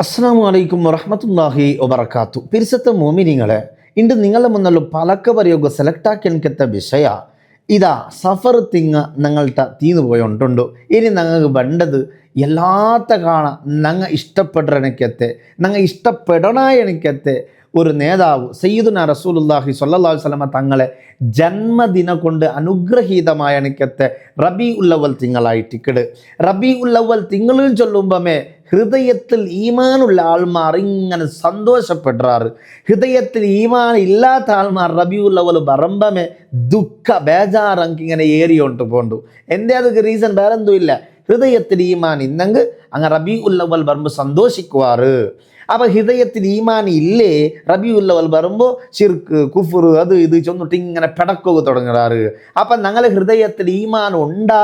അസ്സലാമു അലൈക്കും വറഹ്മത്തുള്ളാഹി വബറകാത്തു. പിരിസത്തെ മോമിനിങ്ങളെ, ഇന്ന് നിങ്ങളുടെ മുന്നിലും പലക്ക പറയുക സെലക്ടാക്കിയ വിഷയ ഇതാ സഫർ തിങ്ങ ഞങ്ങളുടെ തീന്നു പോയോണ്ടുണ്ടു. ഇനി ഞങ്ങൾക്ക് വേണ്ടത് എല്ലാത്ത കാണാൻ ഞങ്ങൾ ഇഷ്ടപ്പെടുന്നതിനകത്തെ ഞങ്ങൾ ഇഷ്ടപ്പെടണതിനകത്തെ ഒരു നേതാവ് സയ്യിദുന റസൂലുള്ളാഹി സ്വല്ലല്ലാഹു അലൈഹി വസല്ലമ തങ്ങളെ ജന്മദിന കൊണ്ട് അനുഗ്രഹീതമായ എനിക്കത്തെ റബീ ഉല്ലവൽ തിങ്കളായിട്ടിക്കട്. റബീ ഉല്ലവൽ തിങ്കളിൽ ചൊല്ലുമ്പമേ ഹൃദയത്തിൽ ഈമാനുള്ള ആൾമാർ ഇങ്ങനെ സന്തോഷപ്പെടാറ്. ഹൃദയത്തിൽ ഈമാൻ ഇല്ലാത്ത ആൾമാർ റബിയുള്ളവൽ പറമ്പമേ ദുഃഖ ബേജാറങ്ക് ഇങ്ങനെ ഏറിയോണ്ട് പോണ്ടു. എൻ്റെ അതൊക്കെ റീസൺ വേറെന്തും ഇല്ല. ഹൃദയത്തിൽ ഈമാൻ ഇന്നെങ്കിൽ അങ്ങ് റബി ഉല്ലവൽ പറമ്പ് സന്തോഷിക്കുവാറ്. അപ്പോൾ ഹൃദയത്തിൽ ഈമാൻ ഇല്ലേ റബിയുല്ലവൽ പറയുമ്പോൾ ഷിർക്ക് കുഫർ അത് ഇത് ചൊന്നിട്ട് ഇങ്ങനെ പിടക്കുക തുടങ്ങാറ്. അപ്പം ഞങ്ങൾ ഹൃദയത്തിൽ ഈമാൻ ഉണ്ടാ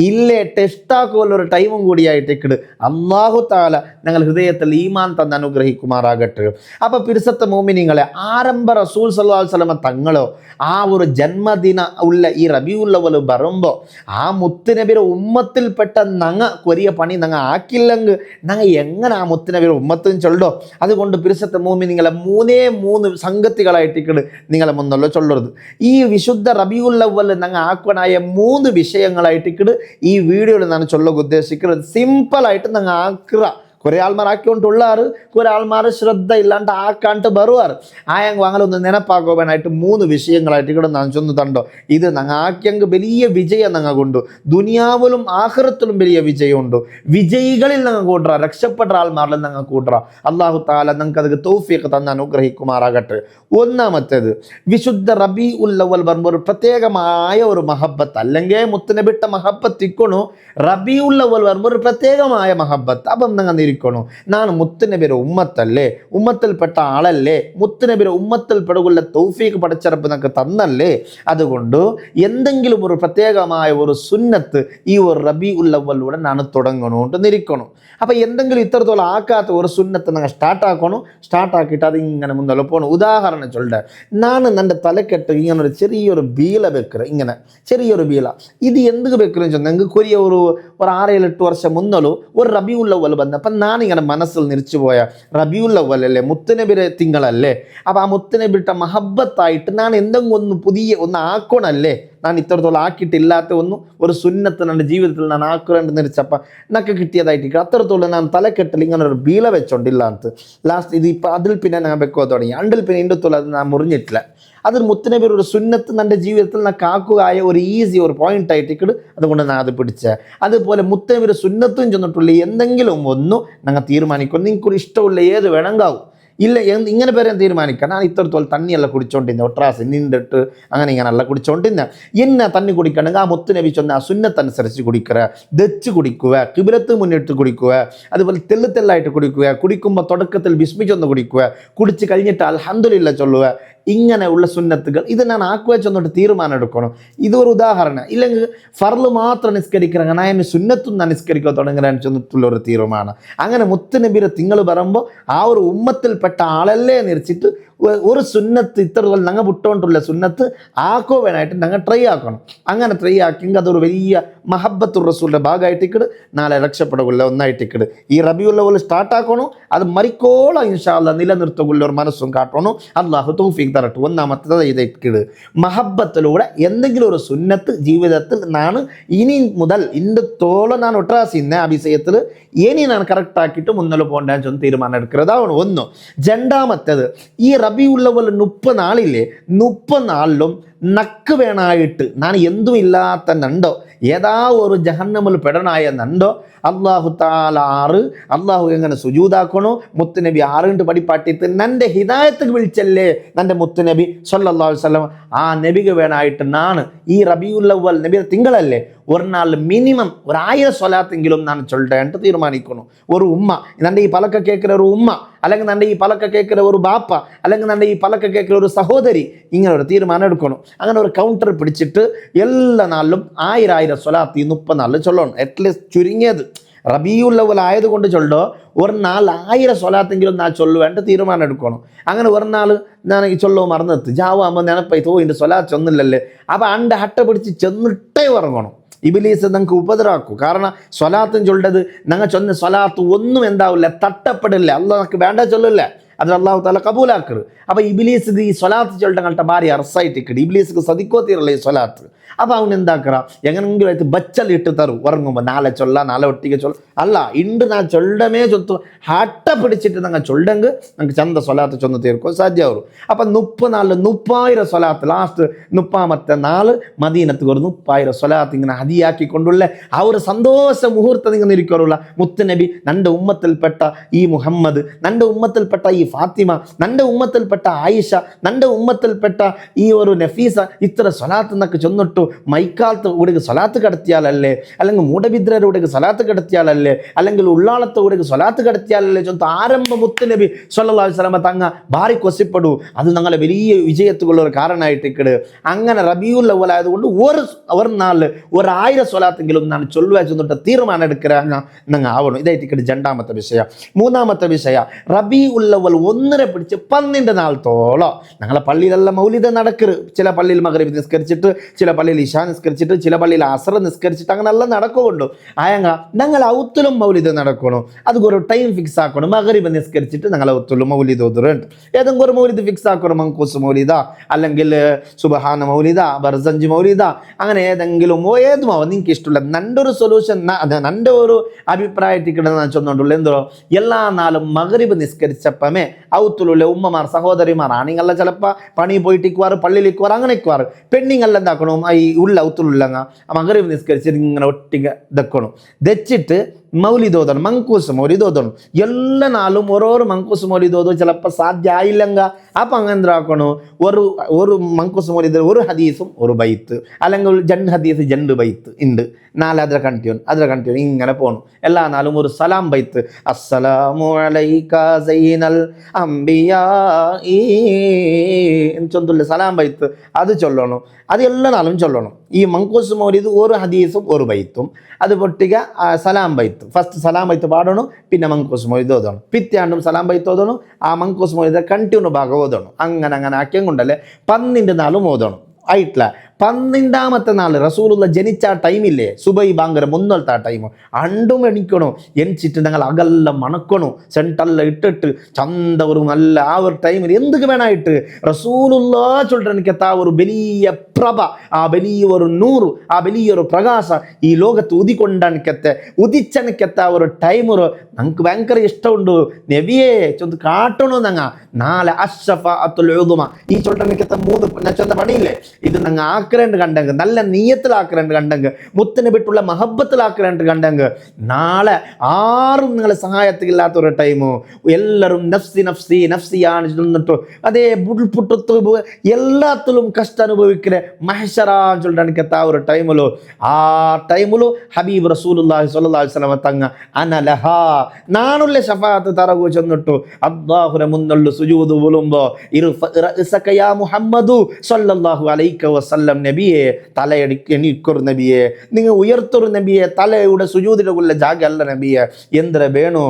ഇല്ലേ ടെസ്റ്റാക്കുമല്ലൊരു ടൈമും കൂടിയായിട്ടേക്കിട് അല്ലാഹു തആല ഞങ്ങൾ ഹൃദയത്തിൽ ഈമാൻ തന്ന് അനുഗ്രഹിക്കുമാറാകട്ടെ. അപ്പോൾ പിരിസത്തെ മോമിനിങ്ങളെ ആരംഭ റസൂൽ സല്ലല്ലാഹു അലൈഹി വസല്ലമ തങ്ങളോ ആ ഒരു ജന്മദിന ഉള്ള ഈ റബിയുല്ലവൽ പറയുമ്പോൾ ആ മുത്തുനബിയുടെ ഉമ്മത്തിൽപ്പെട്ട ഞങ്ങൾ കൊറിയ പണി ഞങ്ങൾ ആക്കില്ലെങ്കിൽ ഞങ്ങൾ എങ്ങനെ ആ മുത്തുനബിയുടെ ഉമ്മത്തും ചൊല്ലോ. അതുകൊണ്ട് പിരിസത്തെ മോമിനിങ്ങളെ മൂന്ന് സംഗതികളായിട്ടിക്കട് നിങ്ങളെ മുന്നല്ലോ ചൊല്ലരുത്. ഈ വിശുദ്ധ റബിയുല്ലവൽ ഞങ്ങൾ ആക്കണായ 3 വിഷയങ്ങളായിട്ടിക്കട് ഈ വീഡിയോയിൽ ഞാൻ ചൊല്ലുക ഉദ്ദേശിക്കുന്നത്. സിമ്പിളായിട്ട് ഞങ്ങൾ ആക്കുക. കുറേ ആൾമാർ ആക്കിക്കൊണ്ടുള്ളാറ്, കുറേ ആൾമാർ ശ്രദ്ധ ഇല്ലാണ്ട് ആക്കാണ്ട് ബറുവാറ്. ആയെങ്കിൽ അങ്ങനൊന്ന് നെനപ്പാക്കുവാനായിട്ട് 3 വിഷയങ്ങളായിട്ട് ഇവിടെ ഞാൻ ചൊന്നുതണ്ടോ. ഇത് ഞങ്ങൾ ആക്കിയെങ്കിൽ വലിയ വിജയം ഞങ്ങൾ കൊണ്ടു. ദുനിയാവിലും ആഖിറത്തിലും വലിയ വിജയമുണ്ട്. വിജയികളിൽ ഞങ്ങൾ കൂട്ടുക, രക്ഷപ്പെട്ട ആൾമാരിൽ ഞങ്ങൾ കൂട്ടുക. അല്ലാഹു തആല ഞങ്ങൾക്ക് അത് തൗഫീഖ് തന്ന് അനുഗ്രഹിക്കുമാറാകട്ടെ. ഒന്നാമത്തേത് വിശുദ്ധ റബീ ഉല്ലവൽ പറയുമ്പോൾ ഒരു പ്രത്യേകമായ ഒരു മഹബത്ത്, അല്ലെങ്കിൽ മുത്തുനബിട്ട മഹബത്ത് ഇക്കണു. റബീ ഉല്ലവൽ പറയുമ്പോൾ ഒരു പ്രത്യേകമായ മഹബത്ത്. അപ്പം ഞങ്ങൾ ನಾನು മുത്തുനബിയുടെ ഉമ്മത്തല്ലേ, ഉമ്മത്തിൽപ്പെട്ട ആളല്ലേ, മുത്തുനബിയുടെ ഉമ്മത്തിൽപ്പെടുള്ള തൗഫീഖ് പടച്ചിറപ്പ് നമുക്ക് തന്നല്ലേ. അതുകൊണ്ട് എന്തെങ്കിലും ഒരു പ്രത്യേകമായ ഒരു സുന്നത്ത് ഈ ഒരു റബീ ഉല്ലവലിലൂടെ ഞാൻ തുടങ്ങണമെന്നിരിക്കണം. അപ്പം എന്തെങ്കിലും ഇത്രത്തോളം ആക്കാത്ത ഒരു സുന്നത്ത് ഞങ്ങൾ സ്റ്റാർട്ടാക്കിയിട്ട് അത് ഇങ്ങനെ മുന്നോട്ട് പോകണം. ഉദാഹരണം ചൊല്ലുക, ഞാൻ എൻ്റെ തലക്കെട്ട് ഇങ്ങനെ ഒരു ചെറിയൊരു ബീല വെക്കുക. ഇങ്ങനെ ചെറിയൊരു ബീല ഇത് എന്ത് വെക്കണമെന്ന് ചൊന്നാൽ ഞങ്ങൾക്ക് കൊറിയ ഒരു 6-7 വർഷം മുന്നോലും ഒരു റബീ ഉല്ലവൽ വന്നപ്പം ഞാനിങ്ങനെ മനസ്സിൽ നിറച്ചു പോയ റബിയുല്ലവൽ അല്ലേ, മുത്തുനബിയുടെ തിങ്കളല്ലേ. അപ്പോൾ ആ മുത്തുനബിയുടെ മഹബത്തായിട്ട് ഞാൻ എന്തെങ്കിലും പുതിയ ഒന്ന് ആക്കണമല്ലേ. ഞാൻ ഇത്രത്തോളം ആക്കിയിട്ടില്ലാത്ത ഒരു സുന്നത്ത് എൻ്റെ ജീവിതത്തിൽ ഞാൻ ആക്കുന്നുണ്ട് നിരിച്ചപ്പം എന്നൊക്കെ കിട്ടിയതായിട്ട് അത്രത്തോളം ഞാൻ തലക്കെട്ടിൽ ഇങ്ങനെ ഒരു ബീല വെച്ചോണ്ടില്ലാത്ത ലാസ്റ്റ് ഇത് ഇപ്പം അതിൽ പിന്നെ ഞാൻ വെക്കോ തുടങ്ങി. അണ്ടിൽ പിന്നെ എൻ്റെ തോളം അത് ഞാൻ മുറിഞ്ഞിട്ടില്ല. അതിൽ മുത്തുനബിയുടെ ഒരു സുന്നത്ത് എൻ്റെ ജീവിതത്തിൽ ഞാൻ കാക്കുകയായ ഒരു ഈസി ഒരു പോയിന്റ് ആയിട്ടിക്കട്. അതുകൊണ്ട് ഞാൻ അത് പിടിച്ച. അതുപോലെ മുത്തുനബിയുടെ സുന്നത്തും ചെന്നിട്ടുള്ള എന്തെങ്കിലും ഞങ്ങൾ തീരുമാനിക്കും. നിങ്ങൾക്കൊരു ഇഷ്ടമുള്ള ഏത് വേണമെങ്കാവും ഇല്ല ഇങ്ങനെ പേരെ തീരുമാനിക്കാം. ഞാൻ ഇത്രത്തോളം തണ്ണിയല്ല കുടിച്ചോണ്ടിരുന്നത്, ഒട്രാസ് നിന്നിട്ട് അങ്ങനെ ഇങ്ങനെയല്ല കുടിച്ചോണ്ടിരുന്ന. എന്നെ തണ്ണി കുടിക്കണമെങ്കിൽ ആ മുത്തുനബി ചൊന്ന ആ സുന്നത്തനുസരിച്ച് കുടിക്കുക, ദച്ച് കുടിക്കുക, കിബിലത്ത് മുന്നിട്ട് കുടിക്കുക, അതുപോലെ തെല്ലായിട്ട് കുടിക്കുക. കുടിക്കുമ്പോൾ തുടക്കത്തിൽ ബിസ്മിച്ചൊന്ന് കുടിക്കുക, കുടിച്ച് കഴിഞ്ഞിട്ട് അൽഹംദുലില്ലാ ചൊല്ലുക. ഇങ്ങനെയുള്ള സുന്നത്തുകൾ ഇത് ഞാൻ ആക്കുക ചെന്നിട്ട് തീരുമാനം എടുക്കണം. ഇതൊരു ഉദാഹരണം. ഇല്ലെങ്കിൽ ഫർള് മാത്രം നിസ്കരിക്കണം, ഞാൻ സുന്നത്തും ഞാൻ നിസ്കരിക്കുക തുടങ്ങാൻ ചെന്നിട്ടുള്ളൊരു തീരുമാനം. അങ്ങനെ മുത്തുനബിയുടെ തിങ്കൾ പറയുമ്പോൾ ആ ഒരു ഉമ്മത്തിൽപ്പെട്ട ആളല്ലേ നിറച്ചിട്ട് ഒരു സുന്നത്ത് ഇത്ര ഞങ്ങൾ വിട്ടുകൊണ്ടുള്ള സുന്നത്ത് ആക്കുവാനായിട്ട് ഞങ്ങൾ ട്രൈ ആക്കണം. അങ്ങനെ ട്രൈ ആക്കിയെങ്കിൽ അതൊരു വലിയ മഹബത്തുർ റസൂലിൻ്റെ ഭാഗമായിട്ടിക്കട് നാളെ രക്ഷപ്പെടുകയുള്ള ഒന്നായിട്ടിക്കട്. ഈ റബിയുല്ലവൽ സ്റ്റാർട്ടാക്കണം, അത് മരിക്കോളം ഇൻഷാ അല്ലാഹ് നിലനിർത്തുകയുള്ള ഒരു മനസ്സും കാട്ടണം. അല്ലാഹു തൗഫീഖ് തരട്ടെ. ഒന്നാമത്തേത് ഇതേക്കിട് മഹബത്തിലൂടെ എന്തെങ്കിലും ഒരു സുന്നത്ത് ജീവിതത്തിൽ ഞാൻ ഇനി മുതൽ ഇൻ്റെ തോളം ഞാൻ ഒട്രാസിന്ന ആ വിഷയത്തിൽ ഇനി ഞാൻ കറക്റ്റാക്കിയിട്ട് മുന്നോട്ട് പോകേണ്ട തീരുമാനം എടുക്കുന്നതാണ് ഒന്ന്. രണ്ടാമത്തേത് ഈ റബിയുല്ലവൽ 30 നാളില്ലേ, 30 നാളിലും നക്ക് വേണായിട്ട് ഞാൻ എന്തും ഇല്ലാത്ത നണ്ടോ ഏതാ ഒരു ജഹന്നമിൽ പെടനായ നണ്ടോ അള്ളാഹു താല 6 അള്ളാഹു എങ്ങനെ സുജൂദാക്കണോ മുത്തുനബി 6 പഠിപ്പാട്ടിത്ത് നൻ്റെ ഹിദായത്ത് വിളിച്ചല്ലേ നൻ്റെ മുത്തുനബി സല്ലല്ലാഹു അലൈഹി വസല്ലം. ആ നബിക്ക് വേണമായിട്ട് ഞാൻ ഈ റബിയുല്ലവൽ നബിയുടെ തിങ്കളല്ലേ ഒരു നാൾ മിനിമം 1000 സ്വലാത്തെങ്കിലും ഞാൻ ചൊല്ലേണ്ട തീരുമാനിക്കണം. ഒരു ഉമ്മ നൻ്റെ ഈ പലക്ക കേൾക്കുന്ന ഒരു ഉമ്മ, അല്ലെങ്കിൽ നൻ്റെ ഈ പലക്ക കേൾക്കുന്ന ഒരു ബാപ്പ, അല്ലെങ്കിൽ നൻ്റെ ഈ പലക്ക കേൾക്കുന്ന ഒരു സഹോദരി ഇങ്ങനെ ഒരു തീരുമാനം എടുക്കണം. അങ്ങനെ ഒരു കൗണ്ടർ പിടിച്ചിട്ട് എല്ലാ നാളിലും 1000 സ്വലാത്ത് ഈ 30 നാളിൽ ചൊല്ലണം. അറ്റ്ലീസ്റ്റ് ചുരുങ്ങിയത് റബിയുല്ലവൽ ആയതുകൊണ്ട് ചൊല്ലോ ഒരു നാൾ 1000 സ്വലാത്തെങ്കിലും ഞാൻ ചൊല്ലുവേണ്ട തീരുമാനം എടുക്കണം. അങ്ങനെ ഒരു നാൾ ഞാൻ ഈ ചൊല്ലോ മറന്നെത്ത് ജാവാകുമ്പോൾ നെനപ്പായി ഇതിൻ്റെ സ്വലാത്ത് ചൊന്നില്ലല്ലേ. അപ്പോൾ അൻ്റെ ഹട്ട പിടിച്ച് ചെന്നിട്ടേ ഉറങ്ങണം. ഇബ്ലീസ് നിങ്ങൾക്ക് ഉപദ്രവാക്കും. കാരണം സ്വലാത്തും ചൊല്ലത് ഞങ്ങൾ ചൊന്ന സ്വലാത്ത് ഒന്നും എന്താവില്ല, തട്ടപ്പെടില്ല, അള്ളാഹ് നമുക്ക് വേണ്ട ചൊല്ലില്ല, അത് അള്ളാഹു താല കബൂലാക്കറ്. അപ്പോൾ ഇബ്ലീസിക്ക് ഈ സ്വലാത്ത് ചൊല്ലിട്ട് ഞങ്ങളുടെ ഭാര്യ അറസായിട്ടിക്കട്, ഇബ്ലീസിക്ക് സദിക്കോത്തിയുള്ള ഈ സ്വലാത്ത്. അപ്പോൾ അവൻ എന്താക്കറ, എങ്ങനെങ്കിലും ആയിട്ട് ബച്ചലിട്ട് തരും ഉറങ്ങുമ്പോൾ, നാളെ ചൊല്ല, നാളെ ഒട്ടിക്ക് ചൊല്ല, അല്ല ഇണ്ട് ഞാൻ ചൊല്ലമേ ചൊത്തു ഹട്ട പിടിച്ചിട്ട് ഞങ്ങൾ ചൊല്ലെങ്കിൽ ഞങ്ങൾക്ക് ചന്ത സ്വലാത്ത് ചൊന്ന് തീർക്കും സാധ്യമാവും. അപ്പം 30 നാളിൽ 30,000 സ്വലാത്ത്, ലാസ്റ്റ് 30ാമത്തെ നാള് മദീനത്ത് ഒരു 30,000 സ്വലാത്ത് ഇങ്ങനെ ഹദിയാക്കിക്കൊണ്ടുള്ള ആ ഒരു സന്തോഷ മുഹൂർത്തം ഇങ്ങനെ ഇരിക്കാറുള്ള മുത്തുനബി, നൻ്റെ ഉമ്മത്തിൽപ്പെട്ട ഈ മുഹമ്മദ്, നൻ്റെ ഉമ്മത്തിൽപ്പെട്ട ഈ ഫാത്തിമ, നൻ്റെ ഉമ്മത്തിൽപ്പെട്ട ആയിഷ, നൻ്റെ ഉമ്മത്തിൽപ്പെട്ട ഈ ഒരു നഫീസ ഇത്ര സ്വലാത്ത് എന്നൊക്കെ ചൊന്നിട്ടു മൈക്കാലത്ത് കൂടെ സ്വലാത്ത് കടത്തിയാലല്ലേ, അല്ലെങ്കിൽ മൂടബിദ്രരുടെ സ്വലാത്ത് കടത്തിയാലല്ലേ, അല്ലെങ്കിൽ ഉള്ളാളത്തോടെ സ്വലാത്ത് കടത്തിയാലല്ലേ ചൊന്ന് ആരംഭ മുത്തുനബി സ്വല്ലല്ലാഹു അലൈഹി വസല്ലം തങ്ങ ഭാരി കൊസിപ്പടൂ. അത് ഞങ്ങളെ വലിയ വിജയത്തുള്ള ഒരു കാരണമായിട്ടിക്കട്. അങ്ങനെ റബീഉൽ അവ്വൽ ആയതുകൊണ്ട് ഒരു നാളിൽ 1000 സ്വലാത്തെങ്കിലും ഞാൻ ചൊല്ലുക ചെന്നിട്ട് തീരുമാനം എടുക്കുക ഞങ്ങൾ ആവണം. ഇതായിട്ടിക്കട് രണ്ടാമത്തെ വിഷയം. മൂന്നാമത്തെ വിഷയം, റബീഉൽ അവ്വൽ 1 പിടിച്ച് 12 നാളത്തോളം ഞങ്ങളെ പള്ളിയിലെല്ലാം മൗലിദ് നടക്കരുത്. ചില പള്ളിയിൽ മഗ്രിബ് നിസ്കരിച്ചിട്ട്, ചില പള്ളിയിൽ ഇശാ നിസ്കരിച്ചിട്ട്, ചില പള്ളിയിൽ അസ്ർ നിസ്കരിച്ചിട്ട്, അങ്ങനെ എല്ലാം നടക്കുന്നുണ്ട്. ആയങ്ങ ഞങ്ങൾ ഔത്തിലും മൗലിദ് നടക്കണം. അതുകൊണ്ട് ഒരു ടൈം ഫിക്സ് ആക്കണം. മഗ്രിബ് നിസ്കരിച്ചിട്ട് ഞങ്ങൾ ഔത്തിലും മൗലിദ് ഓതുന്നുണ്ട്. ഏതെങ്കിലും ഒരു മൗലിദ് ഫിക്സ് ആക്കണം. മങ്കൂസ് മൗലിദ, അല്ലെങ്കിൽ സുബ്ഹാന മൗലിദ, ബർസഞ്ച് മൗലിദ, അങ്ങനെ ഏതെങ്കിലും ഏതുമാവും നിങ്ങൾക്ക് ഇഷ്ടമുള്ള. നൻ്റെ ഒരു സൊല്യൂഷൻ, നൻ്റെ ഒരു അഭിപ്രായത്തിൽ ഞാൻ ചൊന്നുകൊണ്ടുള്ളൂ. എന്തോ എല്ലാ നാളും മഗ്രിബ് നിസ്കരിച്ചപ്പമേ ഔത്തിലുള്ള ഉമ്മമാർ, സഹോദരിമാർ, ആണിങ്ങളെ ചിലപ്പോൾ പണി പോയിട്ടിക്കുവാറ്, പള്ളിയിലിക്കുവാറ്, അങ്ങനെ ഇക്കുവാറ്. പെണ്ണിങ്ങളെല്ലാം എന്താക്കണം, ഈ ഉള്ള ഔത്തുള്ളങ്ങ മഗ്രിബ് നിസ്കരിച്ചിട്ട് ഇങ്ങനെ ഒട്ടിക ദക്കണം ദച്ചിട്ട് മൗലിദ് ഓതണം, മങ്കൂസ് മൗലിദ് ഓതണം. എല്ലാ നാളും ഓരോരോ മങ്കൂസ് മൗലിദ് ഓതും. ചിലപ്പോൾ സാധ്യ ആയില്ലങ്ക അപ്പം അങ്ങനെ എന്താക്കണോ, ഒരു മങ്കൂസ് മൗലിദ് ഒരു ഹദീസും ഒരു ബൈത്ത്, അല്ലെങ്കിൽ 2 ഹദീസ് 2 ബൈത്ത് ഉണ്ട്. 4 അതിലെ കണ്ടിന്യൂ ഇങ്ങനെ പോകണം. എല്ലാ നാളും ഒരു സലാം ബൈത്ത്, അസ്സലാമു അലൈക സൈനൽ അംബിയാ ചൊല്ലുള്ള സലാം ബൈത്ത്, അത് ചൊല്ലണം. അത് എല്ലാ നാളും ചൊല്ലണം. ഈ മങ്കൂസ് മൗലിദ് ഒരു ഹദീസും ഒരു ബൈത്തും, അത് പൊട്ടിക സലാം ബൈത്ത്. ഫസ്റ്റ് സലാം ബൈത്ത് പാടണം, പിന്നെ മങ്കൂസ് മൗലിദ് ഓതണം. പിറ്റാണ്ടും സലാം ബൈത്ത് ഓതണം, ആ മങ്കൂസ് മൗലിദ് കണ്ടിന്യൂ ഭാഗം ഓതണം. അങ്ങനെ ആക്കിയം കൊണ്ടല്ലേ 12 നാളും ഓതണം. ആയിട്ടില്ല. 12ാമത്തെ നാൾ റസൂലുള്ള ജനിച്ച ടൈമില്ലേ, സുബൈ ബാങ്കര മുന്നോളത്തെ ആ ടൈം അണ്ടും എണിക്കണോ, എണിച്ചിട്ട് ഞങ്ങൾ അകലെല്ലാം മണക്കണോ, സെൻറ്റെല്ലാം ഇട്ടിട്ട് ചന്ത ഒരു നല്ല ആ ഒരു ടൈമിൽ എന്തൊക്കെ വേണമായിട്ട് റസൂലുള്ള ചൊല്ലനിക്കത്ത ആ ഒരു വലിയ പ്രഭ, ആ വലിയൊരു നൂറ്, ആ വലിയൊരു പ്രകാശ ഈ ലോകത്ത് ഉദിച്ചനക്കത്ത ഒരു ടൈം ഞങ്ങൾക്ക് ഭയങ്കര ഇഷ്ടമുണ്ട്. നബിയെ ചൊന്ന് കാട്ടണോ ഞങ്ങ നാളെ അഷ്റഫഅത്തുൽ ഉദുമ ഈ ചൊല്ലനിക്കത്ത 3 ചൊന്ന പണിയില്ലേ, ഇത് ഞങ്ങൾ ആക്കരണ്ട് കണ്ടെങ്കിൽ, നല്ല നീയത്തിലാക്കരണ്ട് കണ്ടെങ്കിൽ, മുത്തിനെ വിട്ടുള്ള മഹബത്തിലാക്കരണ്ട് കണ്ടെങ്കിൽ, നാളെ ആരും നിങ്ങളെ സഹായത്തില്ലാത്ത ഒരു ടൈമോ എല്ലാവരും നഫ്സി നഫ്സി നഫ്സിയാണ് ചെന്നിട്ടോ അതേ ബുൾപുട്ടത്ത് എല്ലാത്തിലും കഷ്ടം അനുഭവിക്കുന്ന മഹ്ശറാൻ ചൊല്ലാനിക്കത്ത ആ ഒരു ടൈമിലോ, ആ ടൈമിലോ ഹബീബ് റസൂലുള്ളാഹി സ്വല്ലല്ലാഹു അലൈഹി വസല്ലം തങ്ങ അനലഹ നാനുള്ള ഷഫാഅത്ത് തറകു ചെന്നിട്ടു അല്ലാഹുവിനെ മുന്നള്ളു സുജൂദ് വീഴുമ്പോൾ ഇർഫഅ യാ മുഹമ്മദു സ്വല്ലല്ലാഹു അലൈഹി വസല്ലം, നബിയെ തലയടിക്കൊരു നബിയെ, നിങ്ങൾ ഉയർത്തൊരു നബിയെ, തലയുടെ സുജൂദിലുള്ള ജാഗ അല്ല നബിയെ, എന്തിനെ വേണോ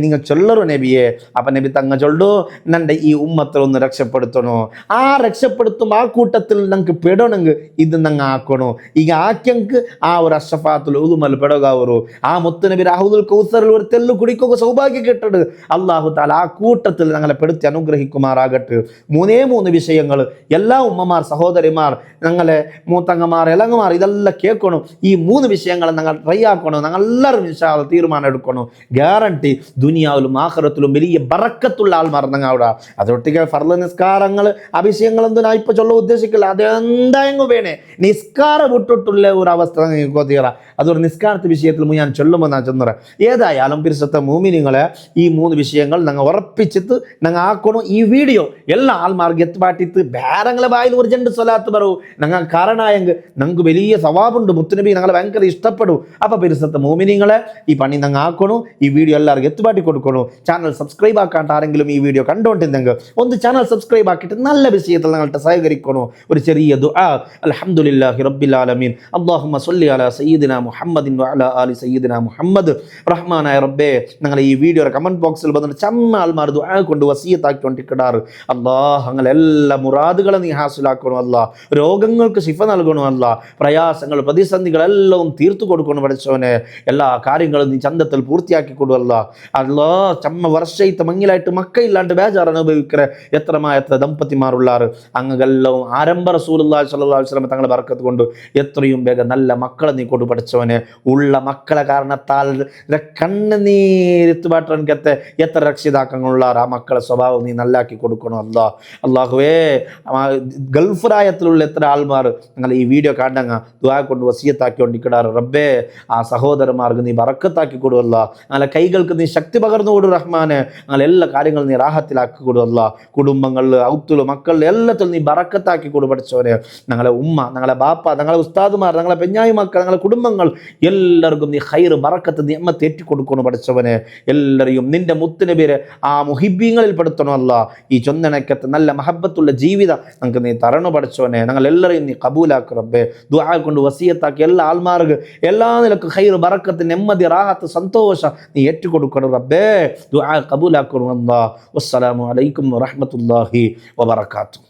നിങ്ങൾ ചൊല്ലറു നബിയെ. അപ്പം നബി തങ്ങ ചൊല്ലു, നൻ്റെ ഈ ഉമ്മത്തിലൊന്ന് രക്ഷപ്പെടുത്തണോ, ആ രക്ഷപ്പെടുത്തും ആ കൂട്ടത്തിൽ ഞങ്ങൾക്ക് പെടണമെങ്കിൽ ഇത് ഞങ്ങൾ ആക്കണോ. ಈಗ ആക്കിയങ്ങൾക്ക് ആ ഒരു അഷ്റഫാത്തുൽ ഉദുമൽ പെടകാവൂ. ആ മുത്തുനബി ഹൗദുൽ കൗസറിൽ ഒരു തെല്ലു കുടിക്കുക സൗഭാഗ്യം കിട്ടത് അല്ലാഹു തആല ആ കൂട്ടത്തിൽ ഞങ്ങളെ പെടുത്തി അനുഗ്രഹിക്കുമാറാകട്ടെ. 3 വിഷയങ്ങൾ എല്ലാ ഉമ്മമാർ, സഹോദരിമാർ, ഞങ്ങളെ മൂത്തങ്ങമാർ, ഇളങ്ങമാർ ഇതെല്ലാം കേൾക്കണം. ഈ 3 വിഷയങ്ങൾ ഞങ്ങൾ ട്രൈ ആക്കണം. ഞങ്ങൾ എല്ലാവരും ഇൻഷാ അല്ലാഹ് തീരുമാനം എടുക്കണം. ഗ്യാരണ്ടി ദുനിയാവിലും ആഖിറത്തിലും വലിയ ബറക്കത്തുള്ള ആൾമാർ ഞങ്ങൾ അവിടെ. അതൊട്ടിക്ക് ഫർള് നിസ്കാരങ്ങൾ അഭിഷേകങ്ങളൊന്നും ഞാൻ ഇപ്പോൾ ചൊല്ലാൻ ഉദ്ദേശിക്കില്ല. അതെന്തായെങ്കിലും വേണേ നിസ്കാരം വിട്ടിട്ടുള്ള ഒരു അവസ്ഥ നിങ്ങൾക്ക് തീറ. അതൊരു നിസ്കാരത്തെ വിഷയത്തിൽ ഞാൻ ചൊല്ലുമ്പോൾ ഞാൻ ചെന്നറ. ഏതായാലും പരിശുദ്ധ മുഅ്മിനീങ്ങളെ ഈ 3 വിഷയങ്ങൾ ഞങ്ങൾ ഉറപ്പിച്ചിട്ട് ഞങ്ങൾ ആക്കണം. ഈ വീഡിയോ എല്ലാ ആൾമാർക്ക് എത്തുപാട്ടിത്ത് വേറെങ്ങളെ വായിൽ ഒരു 2 സ്വലാത്ത് പറയൂ. ഞങ്ങൾ കാരണമായെങ്കിൽ ഞങ്ങൾക്ക് വലിയ സവാബുണ്ട്. മുത്തുനബി ഞങ്ങളെ ഭയങ്കര ഇഷ്ടപ്പെടും. അപ്പോൾ പരിശുദ്ധ മുഅ്മിനീങ്ങളെ ഈ പണി ഞങ്ങൾ ആക്കണം. ഈ വീഡിയോ എല്ലാവർക്കും എത്തുപാട്ടി കൊടുക്കണം. ചാനൽ സബ്സ്ക്രൈബ് ആക്കാണ്ട് ആരെങ്കിലും ഈ വീഡിയോ കണ്ടുകൊണ്ടിരുന്നെങ്കിൽ ഒന്ന് ചാനൽ സബ്സ്ക്രൈബ് ആക്കിയിട്ട് നല്ല വിഷയത്തിൽ ഞങ്ങളുടെ സഹകരിക്കണോ. ഒരു ചെറിയ ദുആ. അൽഹംദുലില്ലാഹി റബ്ബിൽ ആലമീൻ അല്ലാഹുമ്മ സ്വല്ലി അലാ സയ്യിദിന മുഹമ്മദിൻ വഅലാ ആലി സയ്യിദിന മുഹമ്മദ്. റഹ്മാനായ റബ്ബേ, ഞങ്ങൾ ഈ വീഡിയോയുടെ കമന്റ് ബോക്സിൽ വന്നിട്ട് ചമ്മാൽമാർ ദുആ കൊണ്ട് വസിയത്താക്കിക്കൊണ്ടിരിക്കടാറ്. അല്ലാഹ് ഞങ്ങളെ എല്ലാ മുറാദുകളും നീ ഹാസിലാക്കണം. അല്ലാഹ് രോഗങ്ങൾ രോഗങ്ങൾക്ക് ശിഫ നൽകണമല്ല, പ്രയാസങ്ങൾ പ്രതിസന്ധികളെല്ലാം തീർത്തു കൊടുക്കണം പഠിച്ചവനെ. എല്ലാ കാര്യങ്ങളും നീ ചന്തത്തിൽ പൂർത്തിയാക്കി കൊടുവല്ല. അല്ലോ ചമ്മ വർഷത്തെ മങ്ങിലായിട്ട് മക്കയില്ലാണ്ട് ബേജാർ അനുഭവിക്കറ എത്ര ദമ്പതിമാരുള്ളാറ് അങ്ങെല്ലാം ആരംഭ റസൂലുള്ളാഹി സ്വല്ലല്ലാഹു അലൈഹി വസല്ലം തങ്ങളെ ബർക്കത്ത് കൊണ്ട് എത്രയും വേഗം നല്ല മക്കളെ നീ കൊടു പഠിച്ചവനെ. ഉള്ള മക്കളെ കാരണത്താൽ കണ്ണുനീരിത്ത് പാട്ടൻകത്തെ എത്ര രക്ഷിതാക്കങ്ങളുള്ളാർ, ആ മക്കളെ സ്വഭാവം നീ നല്ലാക്കി കൊടുക്കണം അല്ലാ. അള്ളാഹുവേ ഗൾഫ് രായത്തിലുള്ള എത്ര ആൾമാർ നിങ്ങൾ ഈ വീഡിയോ കാണങ്ങ ദുആ കൊണ്ട് വസിയത്താക്കി കൊണ്ടിക്കിടാറ്. റബ്ബേ ആ സഹോദരന്മാർക്ക് നീ ബറക്കത്താക്കി കൊടുവല്ല, അങ്ങനെ കൈകൾക്ക് നീ ശക്തി പകർന്നു കൊടു റഹ്മാനെ. അങ്ങനെ എല്ലാ കാര്യങ്ങളും നീ റാഹത്തിലാക്കി കൊടുവല്ല. കുടുംബങ്ങളിൽ ഔത്തുలు മക്കളിൽ എല്ലാത്തിലും നീ ബറക്കത്താക്കി കൊടു പഠിച്ചവനെ. ഞങ്ങളെ ഉമ്മ, ഞങ്ങളെ ബാപ്പ, ഞങ്ങളെ ഉസ്താദുമാർ, ഞങ്ങളെ പെഞ്ഞായി മക്കൾ, ഞങ്ങളെ കുടുംബങ്ങൾ എല്ലാവർക്കും നീ ഖൈർ ബറക്കത്ത് നിഅമത്ത് ഏറ്റിക്കൊടുക്കണം പഠിച്ചവനെ. എല്ലാവരെയും നിന്റെ മുത്തുനബിയെ ആ മുഹിബ്ബീങ്ങളിൽ പെടുത്തണമല്ല. ഈ ചൊന്നണക്കത്ത് നല്ല മഹബത്തുള്ള ജീവിതം ഞങ്ങൾക്ക് നീ തരണു പഠിച്ചവനെ. ഞങ്ങൾ എല്ലാവരെയും നീ കബൂലാക്ക് റബ്ബേ. ദുആ കൊണ്ട് വസിയത്താക്കി എല്ലാ ആൾമാർക്ക് എല്ലാ നിലക്കും ഖൈർ ബറക്കത്ത് നെമ്മതി റാഹത്ത് സന്തോഷം നീ ഏറ്റുകൊടുക്കണം റബ്ബേ. ദുആ കബൂലാക്കണം അല്ലാഹ്. വസ്സലാമു അലൈക്കും വറഹ്മത്തുള്ളാഹി വബറകാതുഹു.